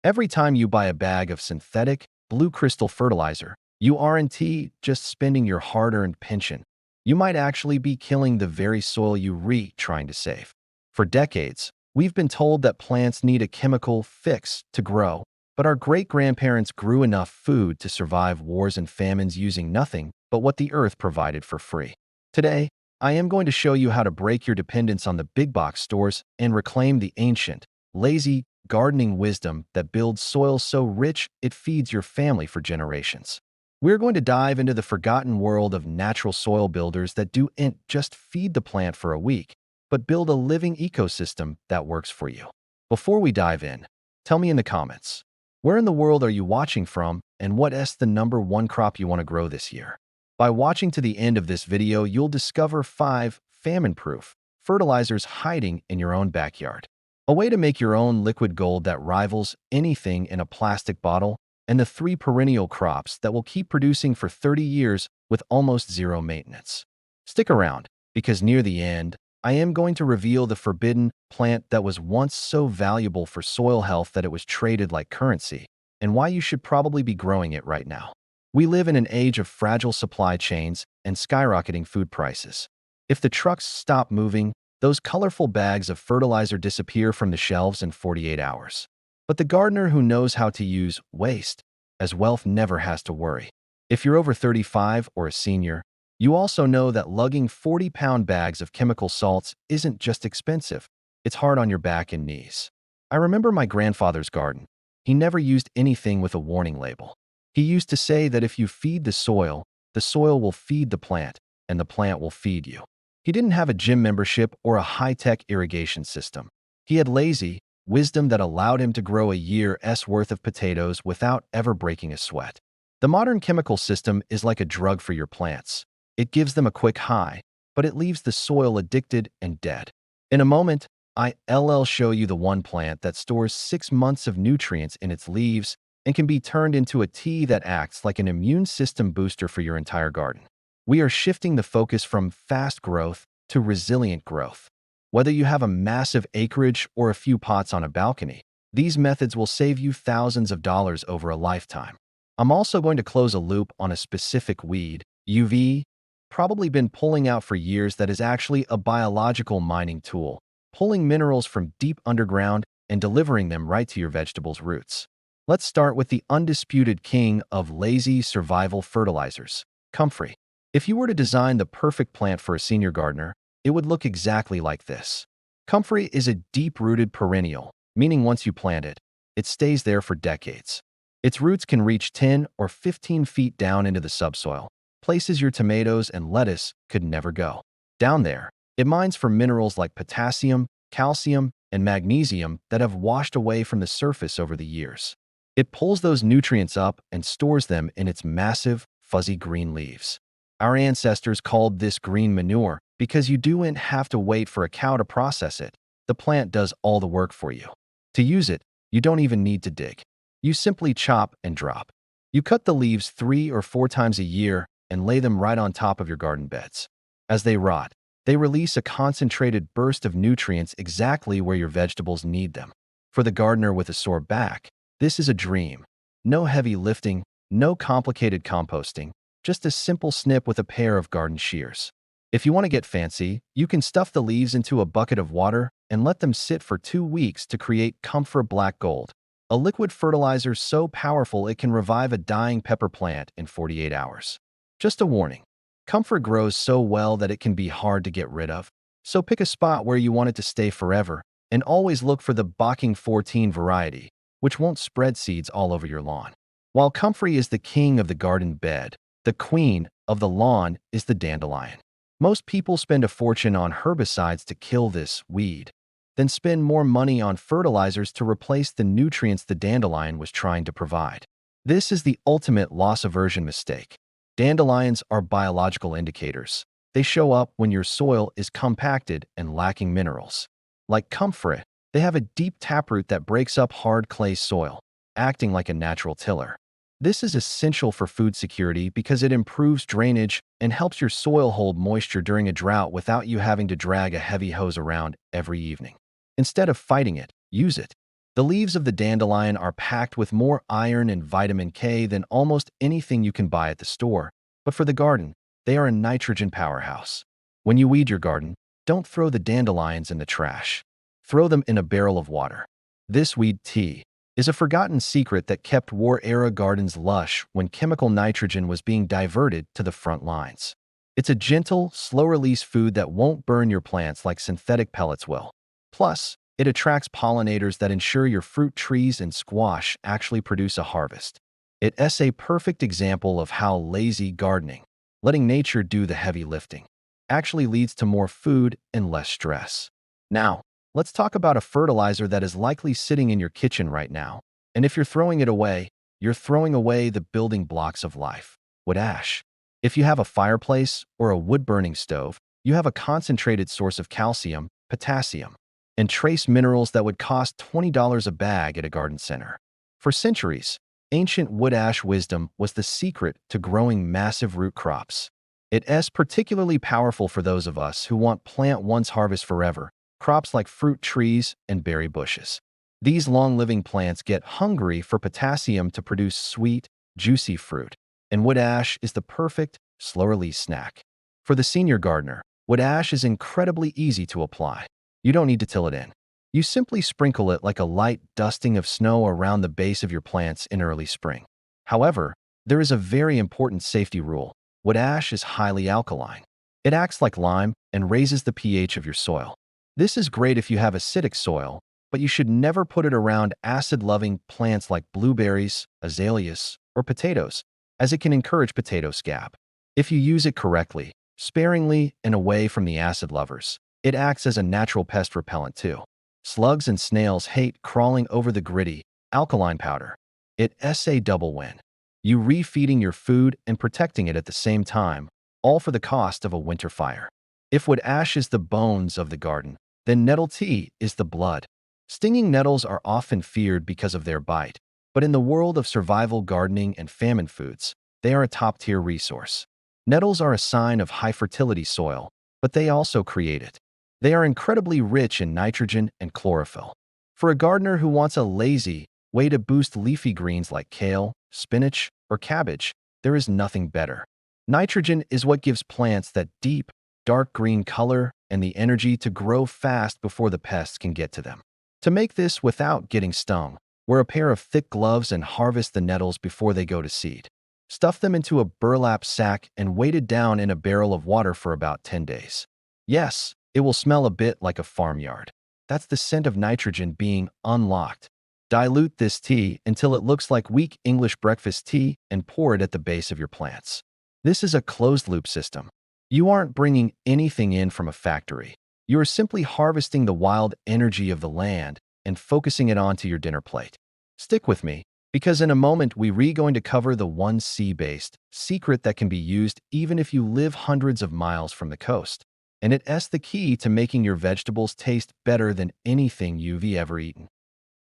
Every time you buy a bag of synthetic, blue crystal fertilizer, you aren't just spending your hard-earned pension. You might actually be killing the very soil you trying to save. For decades, we've been told that plants need a chemical fix to grow, but our great-grandparents grew enough food to survive wars and famines using nothing but what the earth provided for free. Today, I am going to show you how to break your dependence on the big box stores and reclaim the ancient, lazy, gardening wisdom that builds soil so rich it feeds your family for generations. We're going to dive into the forgotten world of natural soil builders that don't just feed the plant for a week, but build a living ecosystem that works for you. Before we dive in, tell me in the comments, where in the world are you watching from and what's the number one crop you want to grow this year? By watching to the end of this video, you'll discover 5 famine-proof fertilizers hiding in your own backyard. A way to make your own liquid gold that rivals anything in a plastic bottle, and the 3 perennial crops that will keep producing for 30 years with almost zero maintenance. Stick around, because near the end, I am going to reveal the forbidden plant that was once so valuable for soil health that it was traded like currency, and why you should probably be growing it right now. We live in an age of fragile supply chains and skyrocketing food prices. If the trucks stop moving, those colorful bags of fertilizer disappear from the shelves in 48 hours. But the gardener who knows how to use waste as wealth never has to worry. If you're over 35 or a senior, you also know that lugging 40-pound bags of chemical salts isn't just expensive, it's hard on your back and knees. I remember my grandfather's garden. He never used anything with a warning label. He used to say that if you feed the soil will feed the plant, and the plant will feed you. He didn't have a gym membership or a high-tech irrigation system. He had lazy wisdom that allowed him to grow a year's worth of potatoes without ever breaking a sweat. The modern chemical system is like a drug for your plants. It gives them a quick high, but it leaves the soil addicted and dead. In a moment, I'll show you the one plant that stores 6 months of nutrients in its leaves and can be turned into a tea that acts like an immune system booster for your entire garden. We are shifting the focus from fast growth to resilient growth. Whether you have a massive acreage or a few pots on a balcony, these methods will save you thousands of dollars over a lifetime. I'm also going to close a loop on a specific weed, UV, probably been pulling out for years, that is actually a biological mining tool, pulling minerals from deep underground and delivering them right to your vegetables' roots. Let's start with the undisputed king of lazy survival fertilizers, comfrey. If you were to design the perfect plant for a senior gardener, it would look exactly like this. Comfrey is a deep-rooted perennial, meaning once you plant it, it stays there for decades. Its roots can reach 10 or 15 feet down into the subsoil, places your tomatoes and lettuce could never go. Down there, it mines for minerals like potassium, calcium, and magnesium that have washed away from the surface over the years. It pulls those nutrients up and stores them in its massive, fuzzy green leaves. Our ancestors called this green manure because you don't have to wait for a cow to process it. The plant does all the work for you. To use it, you don't even need to dig. You simply chop and drop. You cut the leaves 3 or 4 times a year and lay them right on top of your garden beds. As they rot, they release a concentrated burst of nutrients exactly where your vegetables need them. For the gardener with a sore back, this is a dream. No heavy lifting, no complicated composting, just a simple snip with a pair of garden shears. If you want to get fancy, you can stuff the leaves into a bucket of water and let them sit for 2 weeks to create Comfrey Black Gold, a liquid fertilizer so powerful it can revive a dying pepper plant in 48 hours. Just a warning, Comfrey grows so well that it can be hard to get rid of, so pick a spot where you want it to stay forever, and always look for the Bocking 14 variety, which won't spread seeds all over your lawn. While Comfrey is the king of the garden bed, the queen of the lawn is the dandelion. Most people spend a fortune on herbicides to kill this weed, then spend more money on fertilizers to replace the nutrients the dandelion was trying to provide. This is the ultimate loss aversion mistake. Dandelions are biological indicators. They show up when your soil is compacted and lacking minerals. Like comfrey, they have a deep taproot that breaks up hard clay soil, acting like a natural tiller. This is essential for food security because it improves drainage and helps your soil hold moisture during a drought without you having to drag a heavy hose around every evening. Instead of fighting it, use it. The leaves of the dandelion are packed with more iron and vitamin K than almost anything you can buy at the store. But for the garden, they are a nitrogen powerhouse. When you weed your garden, don't throw the dandelions in the trash. Throw them in a barrel of water. This weed tea is a forgotten secret that kept war-era gardens lush when chemical nitrogen was being diverted to the front lines. It's a gentle, slow-release food that won't burn your plants like synthetic pellets will. Plus, it attracts pollinators that ensure your fruit trees and squash actually produce a harvest. It's a perfect example of how lazy gardening, letting nature do the heavy lifting, actually leads to more food and less stress. Now, let's talk about a fertilizer that is likely sitting in your kitchen right now. And if you're throwing it away, you're throwing away the building blocks of life. Wood ash. If you have a fireplace or a wood-burning stove, you have a concentrated source of calcium, potassium, and trace minerals that would cost $20 a bag at a garden center. For centuries, ancient wood ash wisdom was the secret to growing massive root crops. It's particularly powerful for those of us who want plant once harvest forever, crops like fruit trees and berry bushes. These long-living plants get hungry for potassium to produce sweet, juicy fruit, and wood ash is the perfect, slow-release snack. For the senior gardener, wood ash is incredibly easy to apply. You don't need to till it in. You simply sprinkle it like a light dusting of snow around the base of your plants in early spring. However, there is a very important safety rule. Wood ash is highly alkaline. It acts like lime and raises the pH of your soil. This is great if you have acidic soil, but you should never put it around acid-loving plants like blueberries, azaleas, or potatoes, as it can encourage potato scab. If you use it correctly, sparingly, and away from the acid lovers, it acts as a natural pest repellent too. Slugs and snails hate crawling over the gritty, alkaline powder. It's a double win. You refeeding your food and protecting it at the same time, all for the cost of a winter fire. If wood ash is the bones of the garden, then nettle tea is the blood. Stinging nettles are often feared because of their bite, but in the world of survival gardening and famine foods, they are a top-tier resource. Nettles are a sign of high-fertility soil, but they also create it. They are incredibly rich in nitrogen and chlorophyll. For a gardener who wants a lazy way to boost leafy greens like kale, spinach, or cabbage, there is nothing better. Nitrogen is what gives plants that deep, dark green color and the energy to grow fast before the pests can get to them. To make this without getting stung, wear a pair of thick gloves and harvest the nettles before they go to seed. Stuff them into a burlap sack and weight it down in a barrel of water for about 10 days. Yes, it will smell a bit like a farmyard. That's the scent of nitrogen being unlocked. Dilute this tea until it looks like weak English breakfast tea and pour it at the base of your plants. This is a closed-loop system. You aren't bringing anything in from a factory. You are simply harvesting the wild energy of the land and focusing it onto your dinner plate. Stick with me, because in a moment we're going to cover the one sea-based secret that can be used even if you live hundreds of miles from the coast. And it's the key to making your vegetables taste better than anything you've ever eaten.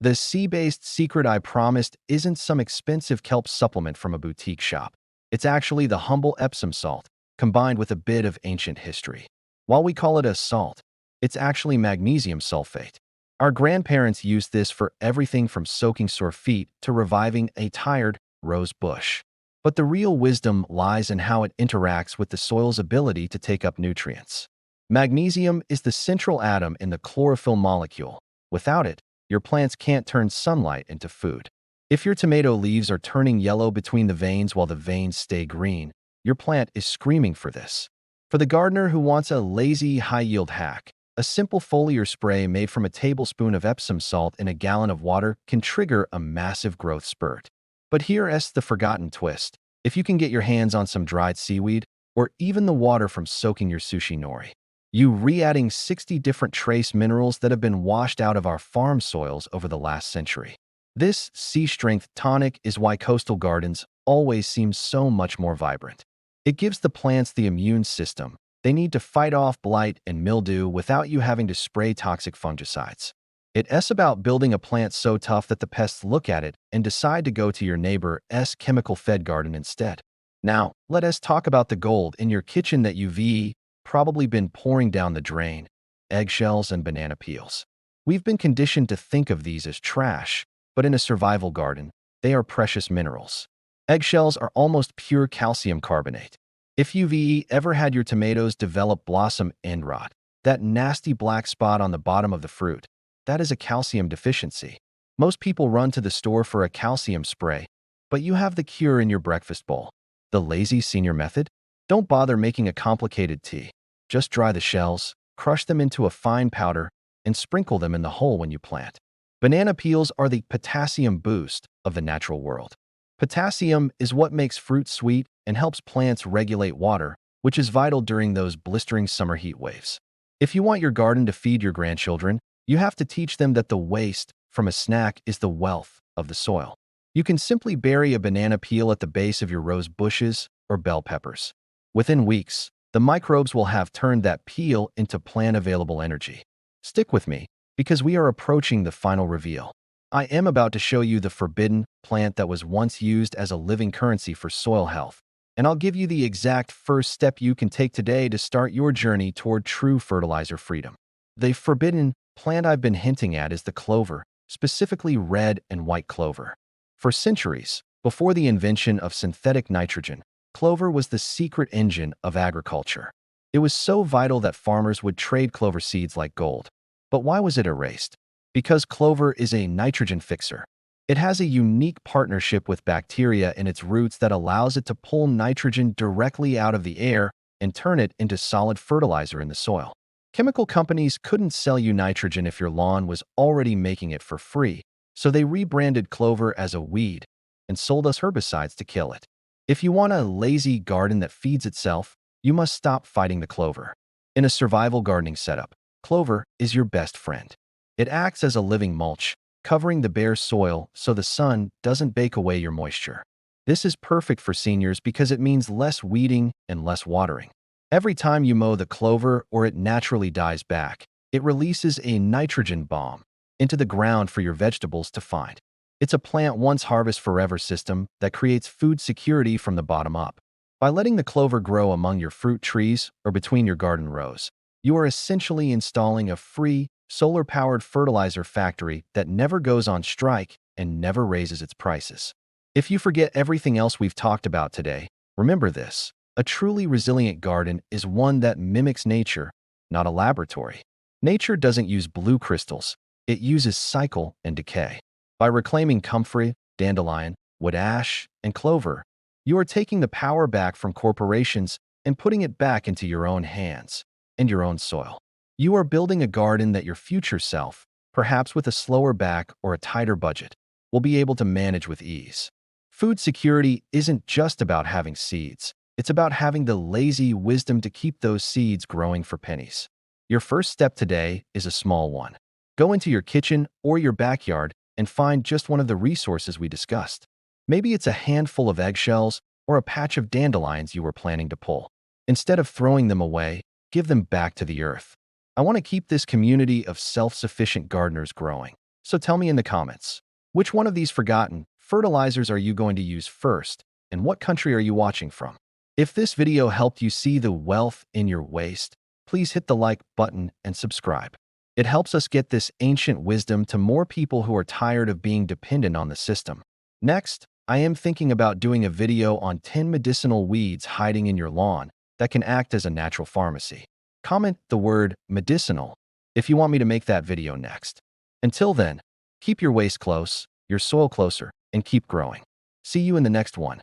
The sea-based secret I promised isn't some expensive kelp supplement from a boutique shop. It's actually the humble Epsom salt, combined with a bit of ancient history. While we call it a salt, it's actually magnesium sulfate. Our grandparents used this for everything from soaking sore feet to reviving a tired rose bush. But the real wisdom lies in how it interacts with the soil's ability to take up nutrients. Magnesium is the central atom in the chlorophyll molecule. Without it, your plants can't turn sunlight into food. If your tomato leaves are turning yellow between the veins while the veins stay green, your plant is screaming for this. For the gardener who wants a lazy, high-yield hack, a simple foliar spray made from a tablespoon of Epsom salt in a gallon of water can trigger a massive growth spurt. But here's the forgotten twist. If you can get your hands on some dried seaweed, or even the water from soaking your sushi nori, you re-adding 60 different trace minerals that have been washed out of our farm soils over the last century. This sea-strength tonic is why coastal gardens always seem so much more vibrant. It gives the plants the immune system they need to fight off blight and mildew without you having to spray toxic fungicides. It's about building a plant so tough that the pests look at it and decide to go to your neighbor's chemical-fed garden instead. Now, let us talk about the gold in your kitchen that you've probably been pouring down the drain: eggshells and banana peels. We've been conditioned to think of these as trash, but in a survival garden, they are precious minerals. Eggshells are almost pure calcium carbonate. If you've ever had your tomatoes develop blossom end rot, that nasty black spot on the bottom of the fruit, that is a calcium deficiency. Most people run to the store for a calcium spray, but you have the cure in your breakfast bowl. The lazy senior method? Don't bother making a complicated tea. Just dry the shells, crush them into a fine powder, and sprinkle them in the hole when you plant. Banana peels are the potassium boost of the natural world. Potassium is what makes fruit sweet and helps plants regulate water, which is vital during those blistering summer heat waves. If you want your garden to feed your grandchildren, you have to teach them that the waste from a snack is the wealth of the soil. You can simply bury a banana peel at the base of your rose bushes or bell peppers. Within weeks, the microbes will have turned that peel into plant-available energy. Stick with me, because we are approaching the final reveal. I am about to show you the forbidden plant that was once used as a living currency for soil health, and I'll give you the exact first step you can take today to start your journey toward true fertilizer freedom. The forbidden plant I've been hinting at is the clover, specifically red and white clover. For centuries, before the invention of synthetic nitrogen, clover was the secret engine of agriculture. It was so vital that farmers would trade clover seeds like gold. But why was it erased? Because clover is a nitrogen fixer. It has a unique partnership with bacteria in its roots that allows it to pull nitrogen directly out of the air and turn it into solid fertilizer in the soil. Chemical companies couldn't sell you nitrogen if your lawn was already making it for free, so they rebranded clover as a weed and sold us herbicides to kill it. If you want a lazy garden that feeds itself, you must stop fighting the clover. In a survival gardening setup, clover is your best friend. It acts as a living mulch, covering the bare soil so the sun doesn't bake away your moisture. This is perfect for seniors because it means less weeding and less watering. Every time you mow the clover or it naturally dies back, it releases a nitrogen bomb into the ground for your vegetables to find. It's a plant once harvest forever system that creates food security from the bottom up. By letting the clover grow among your fruit trees or between your garden rows, you are essentially installing a free, solar-powered fertilizer factory that never goes on strike and never raises its prices. If you forget everything else we've talked about today, remember this: a truly resilient garden is one that mimics nature, not a laboratory. Nature doesn't use blue crystals, it uses cycle and decay. By reclaiming comfrey, dandelion, wood ash, and clover, you are taking the power back from corporations and putting it back into your own hands and your own soil. You are building a garden that your future self, perhaps with a slower back or a tighter budget, will be able to manage with ease. Food security isn't just about having seeds. It's about having the lazy wisdom to keep those seeds growing for pennies. Your first step today is a small one. Go into your kitchen or your backyard and find just one of the resources we discussed. Maybe it's a handful of eggshells or a patch of dandelions you were planning to pull. Instead of throwing them away, give them back to the earth. I want to keep this community of self-sufficient gardeners growing. So tell me in the comments, which one of these forgotten fertilizers are you going to use first, and what country are you watching from? If this video helped you see the wealth in your waste, please hit the like button and subscribe. It helps us get this ancient wisdom to more people who are tired of being dependent on the system. Next, I am thinking about doing a video on 10 medicinal weeds hiding in your lawn that can act as a natural pharmacy. Comment the word medicinal if you want me to make that video next. Until then, keep your waste close, your soil closer, and keep growing. See you in the next one.